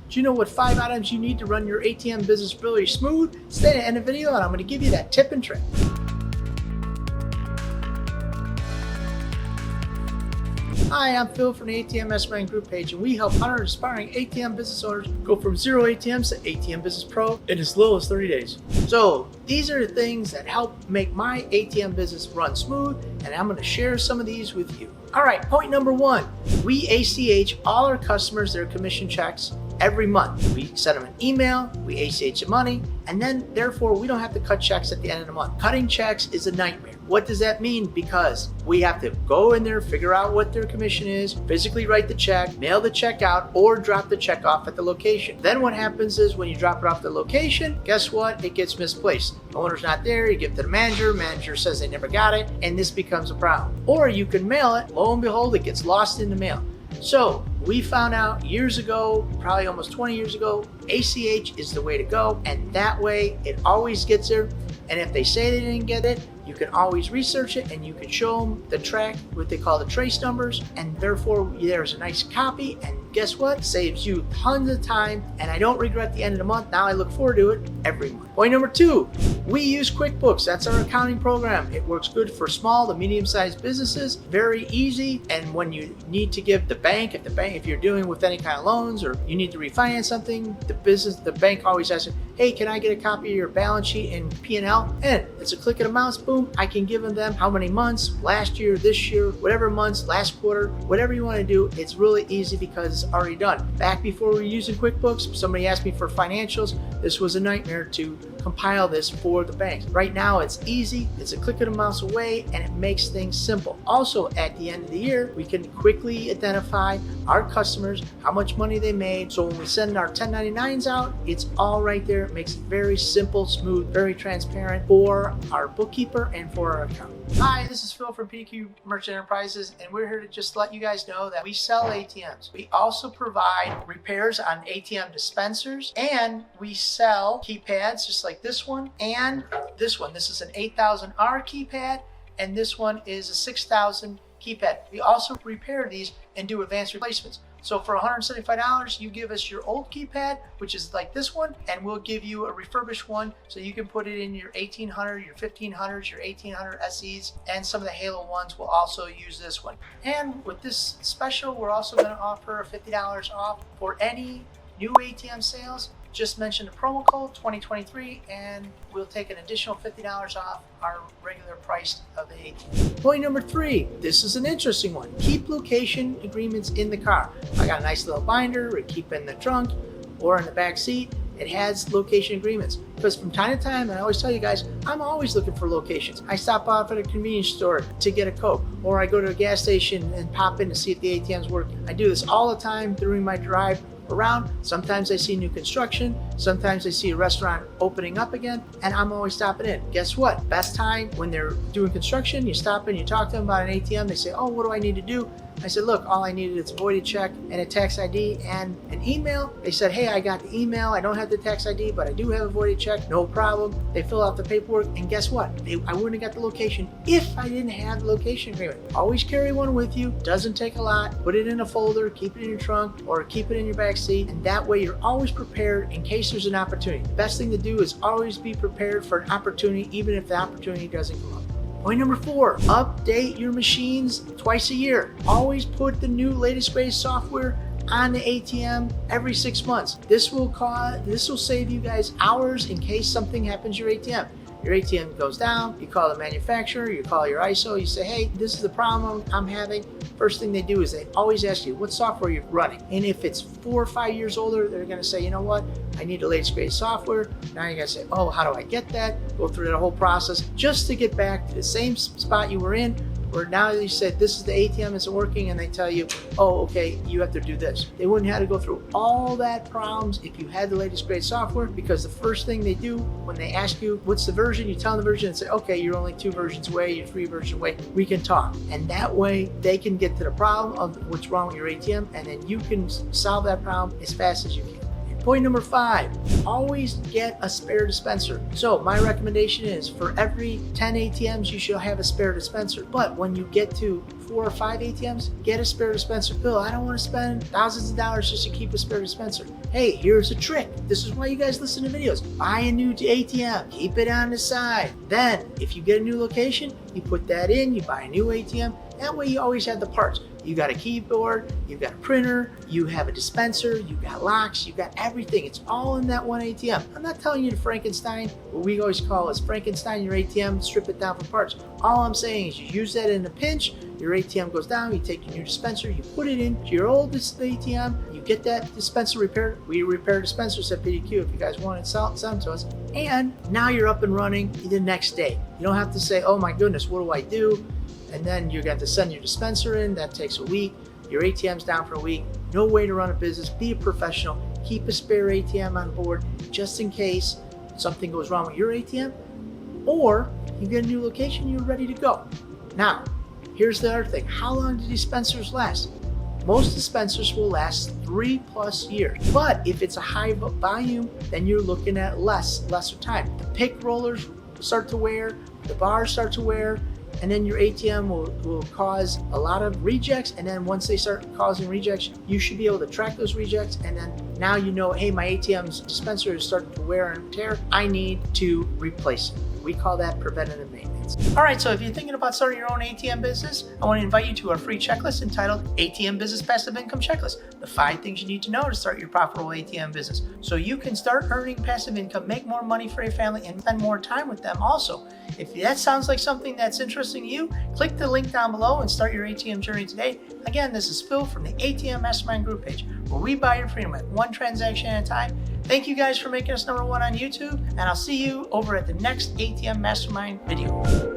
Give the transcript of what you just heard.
Do you know what 5 items you need to run your ATM business really smooth? Stay to the end of the video and I'm going to give you that tip and trick. Hi, I'm Phil from the ATM Mastermind Group page, and we help 100 aspiring ATM business owners go from 0 ATMs to ATM Business Pro in as little as 30 days. So these are the things that help make my ATM business run smooth, and I'm going to share some of these with you. All right, point number 1, we ACH all our customers their commission checks every month. We send them an email, we ACH the money, and then therefore we don't have to cut checks at the end of the month. Cutting checks is a nightmare. What does that mean? Because we have to go in there, figure out what their commission is, physically write the check, mail the check out, or drop the check off at the location. Then what happens is when you drop it off the location, guess what? It gets misplaced. The owner's not there, you give it to the manager says they never got it, and this becomes a problem. Or you can mail it, lo and behold, it gets lost in the mail. So we found out years ago, probably almost 20 years ago, ACH is the way to go, and that way it always gets there. And if they say they didn't get it, you can always research it and you can show them the track, what they call the trace numbers, and therefore there's a nice copy, and guess what? Saves you tons of time, and I don't regret the end of the month. Now I look forward to it every month. Point number 2, we use QuickBooks. That's our accounting program. It works good for small to medium-sized businesses, very easy, and when you need to give the bank, if you're dealing with any kind of loans or you need to refinance something, the bank always asks, hey, can I get a copy of your balance sheet and P&L? And it's a click of the mouse, boom, I can give them how many months, last year, this year, whatever months, last quarter, whatever you want to do. It's really easy because it's already done. Back before we were using QuickBooks, somebody asked me for financials. This was a nightmare to compile this for the banks. Right now it's easy, it's a click of the mouse away, and it makes things simple. Also, at the end of the year, we can quickly identify our customers, how much money they made. So when we send our 1099s out, it's all right there. It makes it very simple, smooth, very transparent for our bookkeeper and for our accountant. Hi, this is Phil from PDQ Merchant Enterprises, and we're here to just let you guys know that we sell ATMs. We also provide repairs on ATM dispensers, and we sell keypads just like this one and this one. This is an 8000R keypad, and this one is a 6000 keypad. We also repair these and do advanced replacements. So for $175, you give us your old keypad, which is like this one, and we'll give you a refurbished one so you can put it in your 1800, your 1500s, your 1800 SEs, and some of the Halo ones will also use this one. And with this special, we're also going to offer $50 off for any new ATM sales. Just mention the promo code 2023 and we'll take an additional $50 off our regular price of the ATM. Point number 3, this is an interesting one. Keep location agreements in the car. I got a nice little binder we keep in the trunk or in the back seat. It has location agreements because from time to time, and I always tell you guys, I'm always looking for locations. I stop off at a convenience store to get a Coke, or I go to a gas station and pop in to see if the ATM's working. I do this all the time during my drive around. Sometimes I see new construction, sometimes I see a restaurant opening up again, and I'm always stopping in. Guess what? Best time when they're doing construction, you stop in, you talk to them about an ATM, they say, oh, what do I need to do? I said, look, all I needed is a voided check and a tax ID and an email. They said, hey, I got the email. I don't have the tax ID, but I do have a voided check. No problem. They fill out the paperwork, and guess what? I wouldn't have got the location if I didn't have the location agreement. Always carry one with you. Doesn't take a lot. Put it in a folder, keep it in your trunk, or keep it in your back seat, and that way you're always prepared in case there's an opportunity. The best thing to do is always be prepared for an opportunity, even if the opportunity doesn't come up. Point number 4, update your machines twice a year. Always put the new latest greatest software on the ATM every 6 months. This will save you guys hours in case something happens to your ATM. Your ATM goes down, you call the manufacturer, you call your ISO, you say, hey, this is the problem I'm having. First thing they do is they always ask you what software you're running. And if it's 4 or 5 years older, they're gonna say, you know what? I need the latest greatest software. Now you gotta say, oh, how do I get that? Go through that whole process just to get back to the same spot you were in, where now you said, this is the ATM isn't working, and they tell you, oh, okay, you have to do this. They wouldn't have to go through all that problems if you had the latest greatest software, because the first thing they do when they ask you, what's the version? You tell them the version and say, okay, you're only 2 versions away, you're 3 versions away, we can talk. And that way they can get to the problem of what's wrong with your ATM, and then you can solve that problem as fast as you can. Point number 5, always get a spare dispenser. So my recommendation is for every 10 ATMs, you should have a spare dispenser. But when you get to 4 or 5 ATMs, get a spare dispenser. Bill, I don't want to spend thousands of dollars just to keep a spare dispenser. Hey, here's a trick. This is why you guys listen to videos. Buy a new ATM, keep it on the side. Then, if you get a new location, you put that in, you buy a new ATM. That way you always have the parts. You got a keyboard, you got a printer, you have a dispenser, you got locks, you got everything. It's all in that one ATM. I'm not telling you to Frankenstein, what we always call is Frankenstein your ATM, strip it down for parts. All I'm saying is you use that in a pinch, your ATM goes down, you take your new dispenser, you put it into your old ATM, you get that dispenser repaired. We repair dispensers at PDQ if you guys want it, sell them to us. And now you're up and running the next day. You don't have to say, oh my goodness, what do I do? And then you're going to send your dispenser in. That takes a week. Your ATM's down for a week. No way to run a business. Be a professional. Keep a spare ATM on board just in case something goes wrong with your ATM, or you get a new location, you're ready to go. Now, here's the other thing. How long do dispensers last? Most dispensers will last 3+ years. But if it's a high volume, then you're looking at lesser time. The pick rollers start to wear, the bars start to wear, and then your ATM will cause a lot of rejects. And then once they start causing rejects, you should be able to track those rejects. And then now you know, hey, my ATM's dispenser is starting to wear and tear. I need to replace it. We call that preventative maintenance. All right, so if you're thinking about starting your own ATM business, I want to invite you to our free checklist entitled ATM Business Passive Income Checklist, the 5 things you need to know to start your profitable ATM business so you can start earning passive income, make more money for your family, and spend more time with them also. If that sounds like something that's interesting to you, click the link down below and start your ATM journey today. Again, this is Phil from the ATM Mastermind group page, where we buy your freedom at one transaction at a time. Thank you guys for making us #1 on YouTube, and I'll see you over at the next ATM Mastermind video.